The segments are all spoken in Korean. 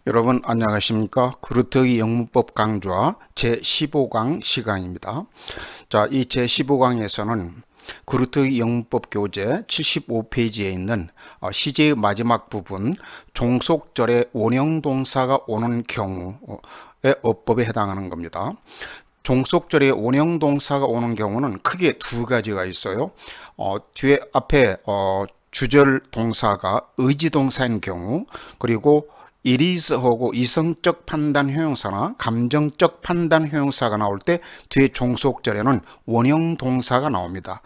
여러분 안녕하십니까? 구르트의 영문법 강좌 제15강 시간입니다. 자, 이 제15강에서는 구르트의 영문법 교재 75페이지에 있는 시제의 마지막 부분 종속절에 원형동사가 오는 경우의 어법에 해당하는 겁니다. 종속절에 원형동사가 오는 경우는 크게 두 가지가 있어요. 뒤에 앞에 주절 동사가 의지동사인 경우, 그리고 it is 하고 이성적 판단 형용사나 감정적 판단 형용사가 나올 때 뒤에 종속절에는 원형 동사가 나옵니다.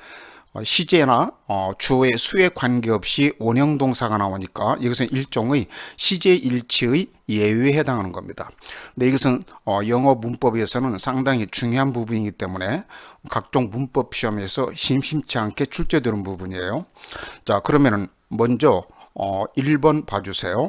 시제나 주어의 수에 관계없이 원형 동사가 나오니까 이것은 일종의 시제 일치의 예외에 해당하는 겁니다. 근데 이것은 영어 문법에서는 상당히 중요한 부분이기 때문에 각종 문법 시험에서 심심치 않게 출제되는 부분이에요. 자, 그러면은 먼저 1번 봐주세요.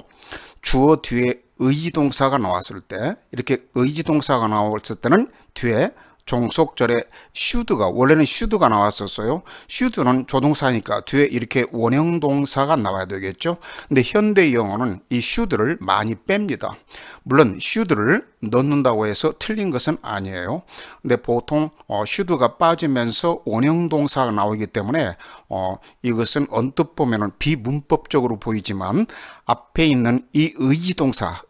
주어 뒤에 의지동사가 나왔을 때, 이렇게 의지동사가 나왔을 때는 뒤에 종속절에 should가, 원래는 should가 나왔었어요. should는 조동사니까 뒤에 이렇게 원형동사가 나와야 되겠죠. 근데 현대 영어는 이 should를 많이 뺍니다. 물론 should를 넣는다고 해서 틀린 것은 아니에요. 근데 보통 should가 빠지면서 원형동사가 나오기 때문에 이것은 언뜻 보면은 비문법적으로 보이지만 앞에 있는 이 의지동사,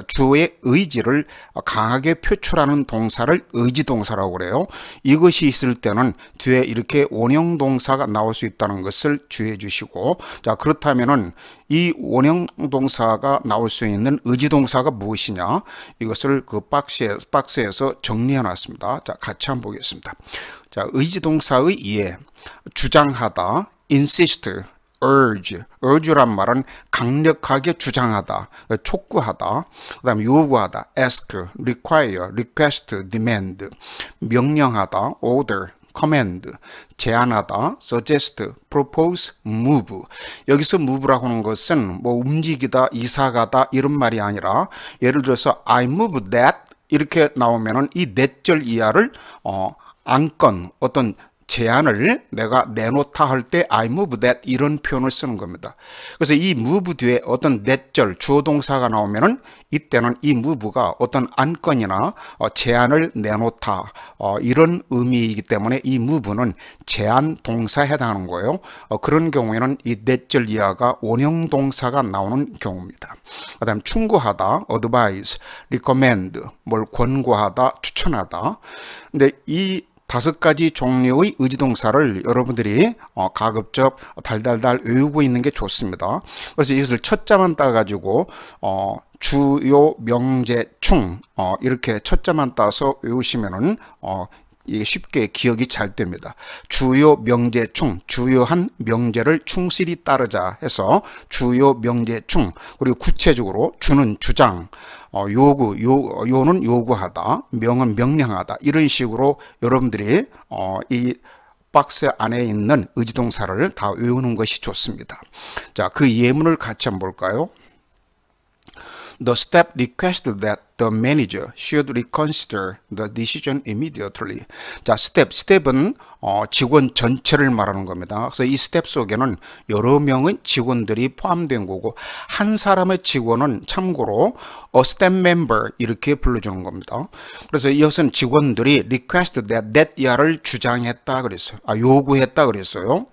주어의 의지를 강하게 표출하는 동사를 의지동사라고 그래요. 이것이 있을 때는 뒤에 이렇게 원형동사가 나올 수 있다는 것을 주의해 주시고, 자, 그렇다면은 이 원형동사가 나올 수 있는 의지동사가 무엇이냐? 이것을 그 박스에서 정리해 놨습니다. 자, 같이 한번 보겠습니다. 자, 의지동사의 이해, 주장하다, insist, urge란 말은 강력하게 주장하다, 촉구하다, 그 다음에 요구하다, ask, require, request, demand, 명령하다, order, command, 제안하다, suggest, propose, move. 여기서 move라고 하는 것은 뭐 움직이다, 이사가다 이런 말이 아니라, 예를 들어서 I move that 이렇게 나오면은 이 that절 이하를 안건, 어떤 제안을 내가 내놓다 할 때 I move that 이런 표현을 쓰는 겁니다. 그래서 이 move 뒤에 어떤 that절 주어 동사가 나오면은 이때는 이 move가 어떤 안건이나 제안을 내놓다 이런 의미이기 때문에 이 move는 제안 동사에 해당하는 거예요. 그런 경우에는 이 that절 이하가 원형 동사가 나오는 경우입니다. 그다음 충고하다, advise, recommend, 뭘 권고하다, 추천하다. 근데 이 5가지 종류의 의지동사를 여러분들이 가급적 달달달 외우고 있는 게 좋습니다. 그래서 이것을 첫자만 따가지고 주요, 명제, 충 이렇게 첫자만 따서 외우시면은 이게 쉽게 기억이 잘 됩니다. 주요, 명제, 충, 주요한 명제를 충실히 따르자 해서 주요, 명제, 충, 그리고 구체적으로 주는 주장, 요는 요구하다, 명은 명령하다, 이런 식으로 여러분들이 이 박스 안에 있는 의지동사를 다 외우는 것이 좋습니다. 자, 그 예문을 같이 한번 볼까요? The step requested that the manager should reconsider the decision immediately. 자, 스텝은 직원 전체를 말하는 겁니다. 그래서 이 스텝 속에는 여러 명의 직원들이 포함된 거고, 한 사람의 직원은 참고로 a step member 이렇게 불러주는 겁니다. 그래서 이것은 직원들이 requested that 이하를 주장했다 그랬어요. 요구했다 그랬어요.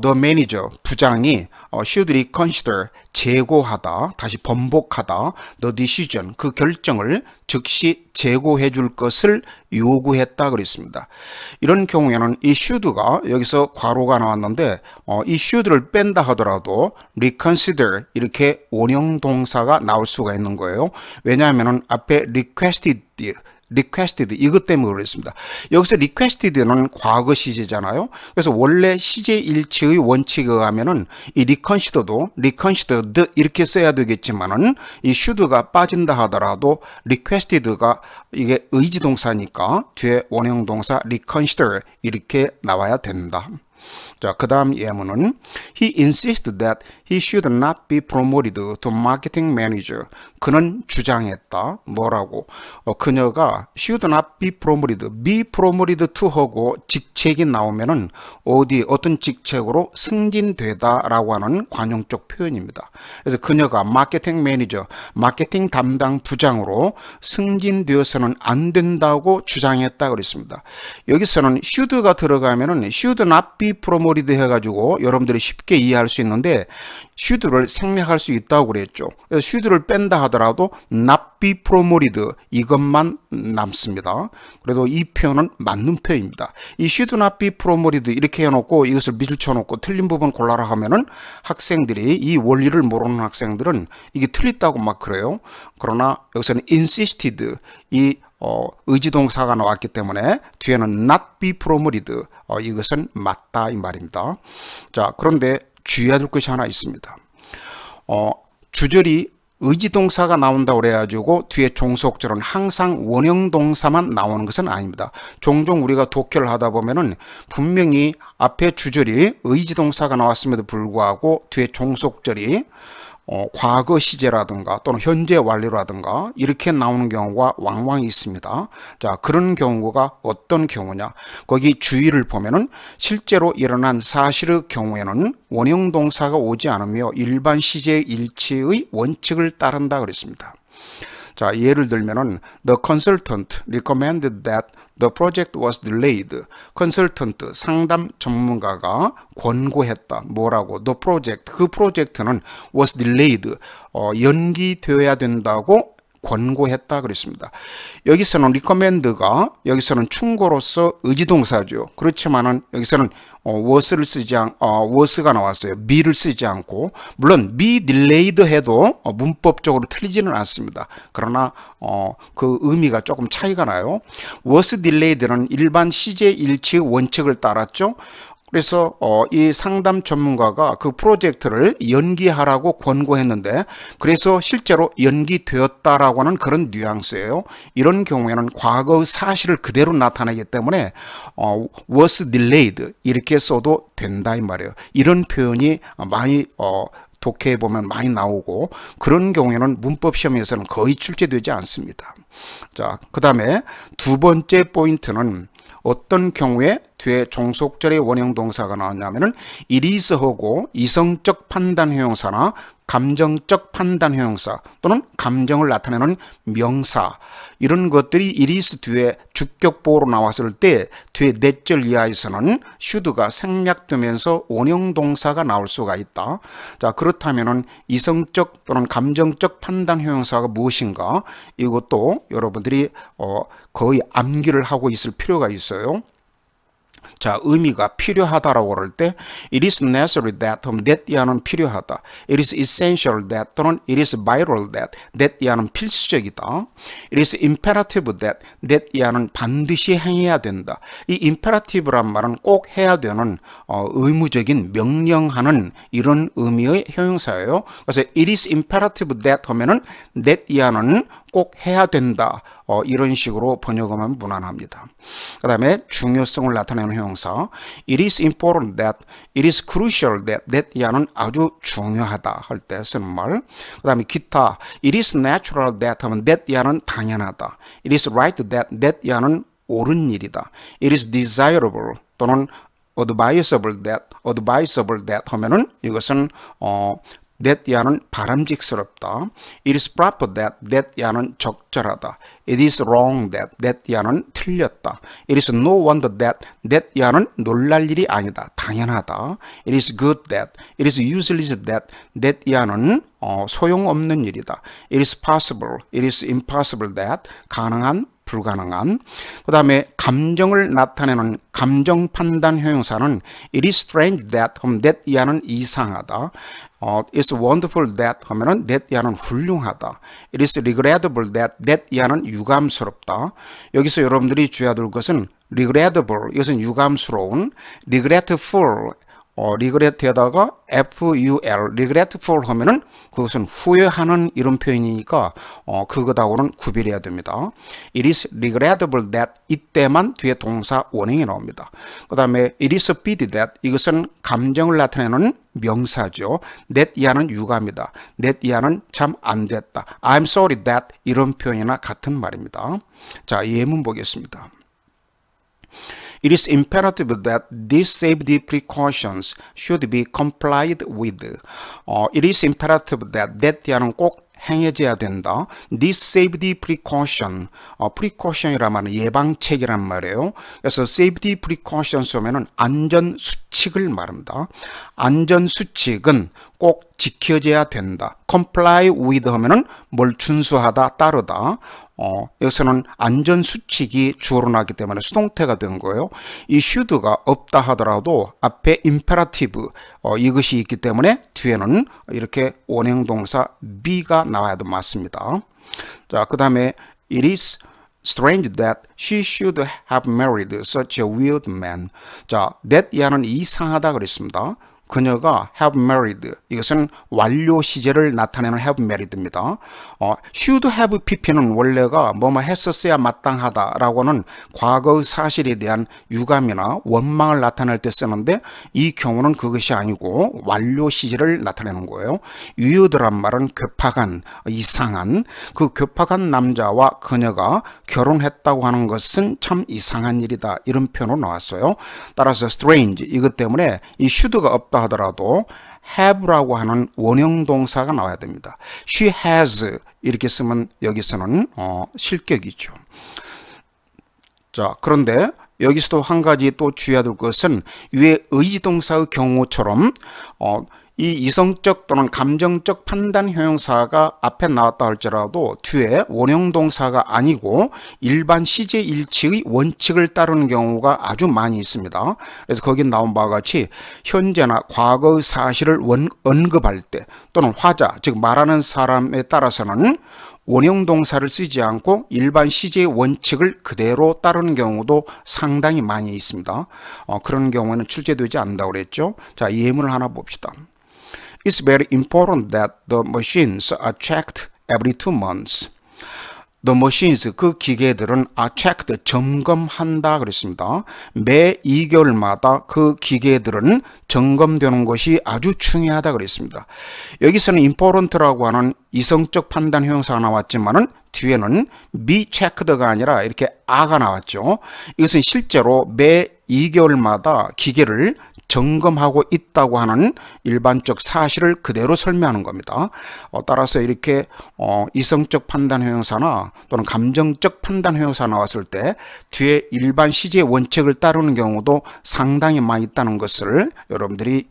The manager, 부장이 should reconsider, 재고하다, 다시 번복하다, the decision, 그 결정을 즉시 재고해 줄 것을 요구했다 그랬습니다. 이런 경우에는 이 should가 여기서 괄호가 나왔는데 이 should를 뺀다 하더라도 reconsider 이렇게 원형 동사가 나올 수가 있는 거예요. 왜냐하면 앞에 requested 이것 때문에 그랬습니다. 여기서 requested는 과거 시제잖아요. 그래서 원래 시제 일치의 원칙에 의하면은 이 reconsidered 이렇게 써야 되겠지만은 이 should가 빠진다 하더라도 requested가 이게 의지동사니까 뒤에 원형동사 reconsider 이렇게 나와야 된다. 자, 그 다음 예문은 He insisted that he should not be promoted to marketing manager. 그는 주장했다. 뭐라고? 그녀가 should not be promoted to 하고 직책이 나오면은 어떤 직책으로 승진되다라고 하는 관용적 표현입니다. 그래서 그녀가 마케팅 매니저, 마케팅 담당 부장으로 승진되어서는 안 된다고 주장했다 그랬습니다. 여기서는 should가 들어가면은 should not be promoted 해가지고 여러분들이 쉽게 이해할 수 있는데 should를 생략할 수 있다고 그랬죠. 그래서 should를 뺀다 하더라도 not be promoted 이것만 남습니다. 그래도 이 표현은 맞는 표현입니다. 이 should not be promoted 이렇게 해놓고 이것을 밑을 쳐놓고 틀린 부분 골라라 하면은 학생들이 이 원리를 모르는 학생들은 이게 틀렸다고 막 그래요. 그러나 여기서는 insisted 이 의지동사가 나왔기 때문에 뒤에는 not be promoted 이것은 맞다 이 말입니다. 자, 그런데 주의해야 될 것이 하나 있습니다. 주절이 의지동사가 나온다고 그래가지고 뒤에 종속절은 항상 원형동사만 나오는 것은 아닙니다. 종종 우리가 독해를 하다 보면은 분명히 앞에 주절이 의지동사가 나왔음에도 불구하고 뒤에 종속절이 과거 시제라든가 또는 현재 완료라든가 이렇게 나오는 경우가 왕왕 있습니다. 자, 그런 경우가 어떤 경우냐? 거기 주의를 보면은 실제로 일어난 사실의 경우에는 원형 동사가 오지 않으며 일반 시제 일치의 원칙을 따른다 그랬습니다. 자, 예를 들면은 the consultant recommended that the project was delayed. 컨설턴트 상담 전문가가 권고했다. 뭐라고? The project 그 프로젝트는 was delayed 연기되어야 된다고 권고했다 그랬습니다. 여기서는 recommend가 여기서는 충고로서 의지동사죠. 그렇지만은 여기서는 was를 쓰지 was가 나왔어요. be를 쓰지 않고 물론 be delayed 해도 문법적으로 틀리지는 않습니다. 그러나 그 의미가 조금 차이가 나요. was delayed는 일반 시제 일치의 원칙을 따랐죠. 그래서 이 상담 전문가가 그 프로젝트를 연기하라고 권고했는데 그래서 실제로 연기되었다라고 하는 그런 뉘앙스예요. 이런 경우에는 과거의 사실을 그대로 나타내기 때문에 was delayed 이렇게 써도 된다 이 말이에요. 이런 표현이 많이 독해에 보면 많이 나오고 그런 경우에는 문법 시험에서는 거의 출제되지 않습니다. 자, 그 다음에 두 번째 포인트는 어떤 경우에 뒤에 종속절의 원형 동사가 나왔냐면은 it is 하고 이성적 판단 형용사나 감정적 판단 형용사 또는 감정을 나타내는 명사 이런 것들이 it is 뒤에 주격보호로 나왔을 때 뒤에 넷절 이하에서는 should가 생략되면서 원형 동사가 나올 수가 있다. 자, 그렇다면은 이성적 또는 감정적 판단 형용사가 무엇인가 이것도 여러분들이 거의 암기를 하고 있을 필요가 있어요. 자, 의미가 필요하다라고 그럴 때 it is necessary that that 이하는 필요하다. it is essential that 또는 it is vital that 이하는 필수적이다. it is imperative that 이하는 반드시 행해야 된다. 이 imperative란 말은 꼭 해야 되는 의무적인 명령하는 이런 의미의 형용사예요. 그래서 it is imperative that 하면은 that 이하는 꼭 해야 된다. 이런 식으로 번역하면 무난합니다. 그 다음에 중요성을 나타내는 형용사 it is important that, it is crucial that 이하는 아주 중요하다 할 때 쓰는 말. 그 다음에 기타 it is natural that 하면 that 이하는 당연하다. it is right that 이하는 옳은 일이다. it is desirable 또는 advisable that 하면은 이것은 that 이하는 바람직스럽다. it is proper that 이하는 적절하다. it is wrong that 이하는 틀렸다. it is no wonder that 이하는 놀랄 일이 아니다. 당연하다. it is good that, it is useless that 이하는 소용없는 일이다. it is possible, it is impossible that 가능한 불가능한. 그 다음에 감정을 나타내는 감정 판단 형용사는 it is strange that 이하는 이상하다. It's wonderful that 하면은 that 이하는 훌륭하다. It is regrettable that 이하는 유감스럽다. 여기서 여러분들이 주의해야 될 것은 regrettable 이것은 유감스러운, regretful regret에다가 FUL, regretful 하면은 그것은 후회하는 이런 표현이니까 그것하고는 구별해야 됩니다. It is regrettable that 이때만 뒤에 동사 원형이 나옵니다. 그 다음에 it is a pity that 이것은 감정을 나타내는 명사죠. that 이하는 유가입니다. that 이하는 참 안 됐다. I'm sorry that 이런 표현이나 같은 말입니다. 자, 예문 보겠습니다. It is imperative that these safety precautions should be complied with. It is imperative that 하는 꼭 행해져야 된다. This safety precaution, precaution이란 말은 예방책이란 말이에요. 그래서 safety precautions 하면은 안전 수칙을 말합니다. 안전 수칙은 꼭 지켜져야 된다. comply with 하면은 뭘 준수하다, 따르다. 여기서는 안전 수칙이 주어로 나기 때문에 수동태가 된 거예요. 이 should가 없다 하더라도 앞에 imperative 이것이 있기 때문에 뒤에는 이렇게 원형 동사 be가 나와야도 맞습니다. 자, 그 다음에 it is strange that she should have married such a weird man. 자, that 이하는 이상하다 그랬습니다. 그녀가 have married 이것은 완료 시제를 나타내는 have married입니다. should have pp는 원래가 뭐뭐 했었어야 마땅하다라고는 과거의 사실에 대한 유감이나 원망을 나타낼 때 쓰는데 이 경우는 그것이 아니고 완료 시제를 나타내는 거예요. weird란 말은 괴팍한, 이상한. 그 괴팍한 남자와 그녀가 결혼했다고 하는 것은 참 이상한 일이다. 이런 표현으로 나왔어요. 따라서 strange 이것 때문에 이 should가 없다 하더라도 have라고 하는 원형 동사가 나와야 됩니다. She has 이렇게 쓰면 여기서는 실격이죠. 자, 그런데 여기서도 한 가지 또 주의해야 될 것은 위에 의지동사의 경우처럼 이 이성적 또는 감정적 판단 형용사가 앞에 나왔다 할지라도 뒤에 원형 동사가 아니고 일반 시제 일치의 원칙을 따르는 경우가 아주 많이 있습니다. 그래서 거기 나온 바와 같이 현재나 과거의 사실을 언급할 때 또는 화자, 즉 말하는 사람에 따라서는 원형 동사를 쓰지 않고 일반 시제의 원칙을 그대로 따르는 경우도 상당히 많이 있습니다. 그런 경우에는 출제되지 않는다고 그랬죠. 자, 예문을 하나 봅시다. It's very important that the machines are checked every 2 months. The machines, 그 기계들은 are checked, 점검한다 그랬습니다. 매 2개월마다 그 기계들은 점검되는 것이 아주 중요하다 그랬습니다. 여기서는 important라고 하는 이성적 판단 형용사가 나왔지만은 뒤에는 be checked가 아니라 이렇게 a가 나왔죠. 이것은 실제로 매 2개월마다 기계를 점검하고 있다고 하는 일반적 사실을 그대로 설명하는 겁니다. 따라서 이렇게 이성적 판단 형용사나 또는 감정적 판단 형용사 나왔을 때 뒤에 일반 시제 원칙을 따르는 경우도 상당히 많이 있다는 것을 여러분들이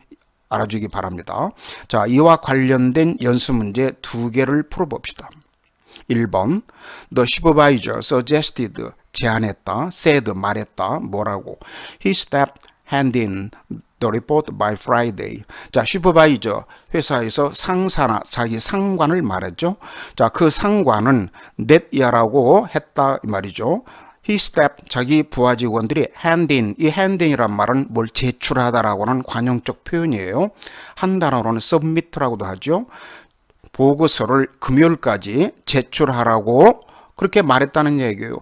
알아주기 바랍니다. 자, 이와 관련된 연습 문제 2개를 풀어봅시다. 1번 The supervisor suggested, 제안했다, said, 말했다, 뭐라고? He stepped hand in the report by Friday. 자, 슈퍼바이저, 회사에서 상사나 자기 상관을 말했죠. 자, 그 상관은 net야라고 했다 이 말이죠. He stepped, 자기 부하 직원들이 hand in, 이 hand in이란 말은 뭘 제출하다라고 하는 관용적 표현이에요. 한 단어로는 submit라고도 하죠. 보고서를 금요일까지 제출하라고 그렇게 말했다는 얘기예요.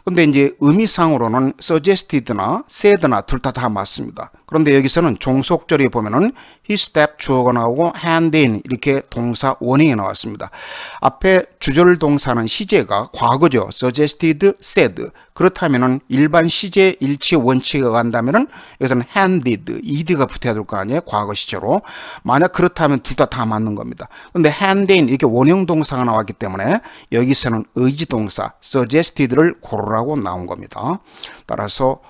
근데 이제 의미상으로는 suggested나 said나 둘 다 맞습니다. 그런데 여기서는 종속절에 보면은 he stepped 주어가 나오고 hand in 이렇게 동사 원형이 나왔습니다. 앞에 주절 동사는 시제가 과거죠. suggested, said. 그렇다면은 일반 시제 일치 원칙에 간다면은 여기서는 handed, ed가 붙어야 될 거 아니에요. 과거 시제로. 만약 그렇다면 둘 다 맞는 겁니다. 근데 hand in 이렇게 원형 동사가 나왔기 때문에 여기서는 의지 동사 suggested를 고르라고 나온 겁니다. 따라서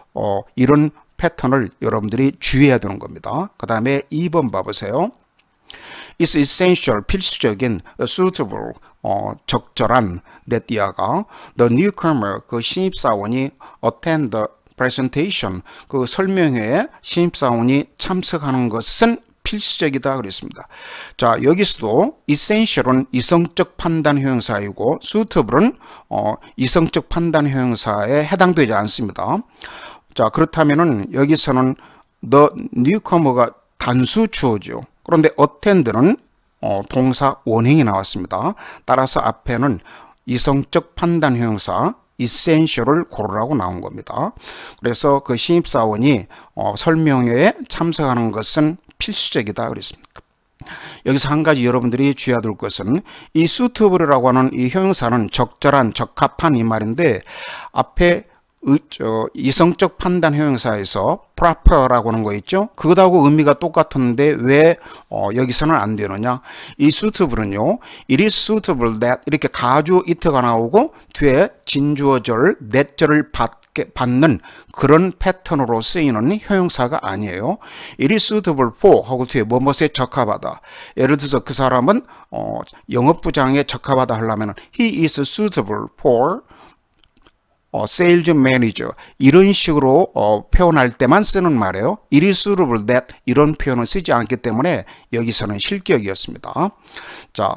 이런 패턴을 여러분들이 주의해야 되는 겁니다. 그 다음에 2번 봐보세요. It's essential, 필수적인, suitable, 적절한, net야가 the newcomer, 그 신입사원이 attend the presentation, 그 설명회에 신입사원이 참석하는 것은 필수적이다 그랬습니다. 자, 여기서도 essential은 이성적 판단 형용사이고 suitable은 이성적 판단 형용사에 해당되지 않습니다. 자, 그렇다면은 여기서는 the newcomer가 단수 주어죠. 그런데 attend는 동사 원형이 나왔습니다. 따라서 앞에는 이성적 판단 형용사 essential을 고르라고 나온 겁니다. 그래서 그 신입사원이 설명회에 참석하는 것은 필수적이다 그랬습니다. 여기서 한 가지 여러분들이 주의해야 될 것은 이 suitable이라고 하는 이 형용사는 적절한, 적합한 이 말인데 앞에 이성적 판단 형용사에서 proper라고 하는 거 있죠. 그것하고 의미가 똑같은데 왜 여기서는 안 되느냐. 이 suitable은요, it is suitable that 이렇게 가주 it가 나오고 뒤에 진주어절, that절을 받는 그런 패턴으로 쓰이는 형용사가 아니에요. it is suitable for 하고 뒤에 뭐뭐에 적합하다. 예를 들어서 그 사람은 영업부장에 적합하다 하려면 he is suitable for sales manager 이런 식으로 표현할 때만 쓰는 말이에요. it is suitable that 이런 표현을 쓰지 않기 때문에 여기서는 실격이었습니다. 자,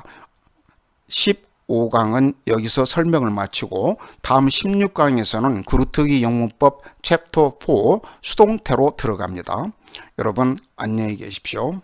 15강은 여기서 설명을 마치고 다음 16강에서는 그루트기 영문법 챕터 4 수동태로 들어갑니다. 여러분 안녕히 계십시오.